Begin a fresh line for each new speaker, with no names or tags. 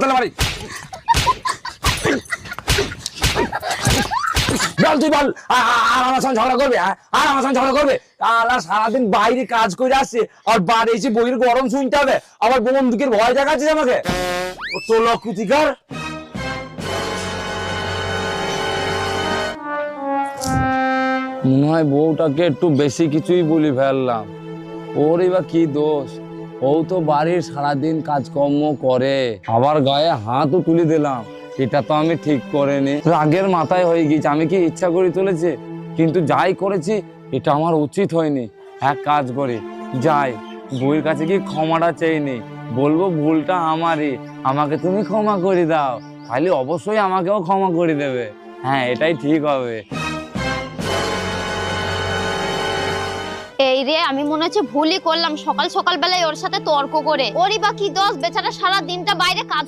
তাহলে বাড়ি বল, তুই বল। আর আমার সঙ্গে ঝগড়া করবে? আর আমার সঙ্গে ঝগড়া করবে? আল্লাহ সারাদিন বাইরে কাজ করে আসছে, আর বাড়ি এসে বইয়ের গরম শুনতে হবে, আবার বন্দুকের ভয় দেখাচ্ছে আমাকে। তো লকুতিকার। মনে হয় বউটাকে একটু বেশি কিছুই বলি ফেললাম। ওর এবার কি দোষ? ও তো বাড়ির সারাদিন কাজকর্ম করে, আবার গায়ে হাতও তুলে দিলাম। এটা তো আমি ঠিক করিনি, রাগের মাথায় হয়ে গেছি। আমি কি ইচ্ছা করে তুলেছি? কিন্তু যাই করেছি এটা আমার উচিত হয়নি। এক কাজ করি, যাই বউয়ের কাছে কি ক্ষমাটা চাইনি, বলবো ভুলটা আমারই, আমাকে তুমি ক্ষমা করে দাও, তাহলে অবশ্যই আমাকেও ক্ষমা করে দেবে। হ্যাঁ, এটাই ঠিক হবে।
এই রে, আমি মনে হচ্ছে ভুলই করলাম সকাল সকাল বেলায় ওর সাথে তর্ক করে। ওরই বা কি দোষ, বেচারা সারা দিনটা বাইরে কাজ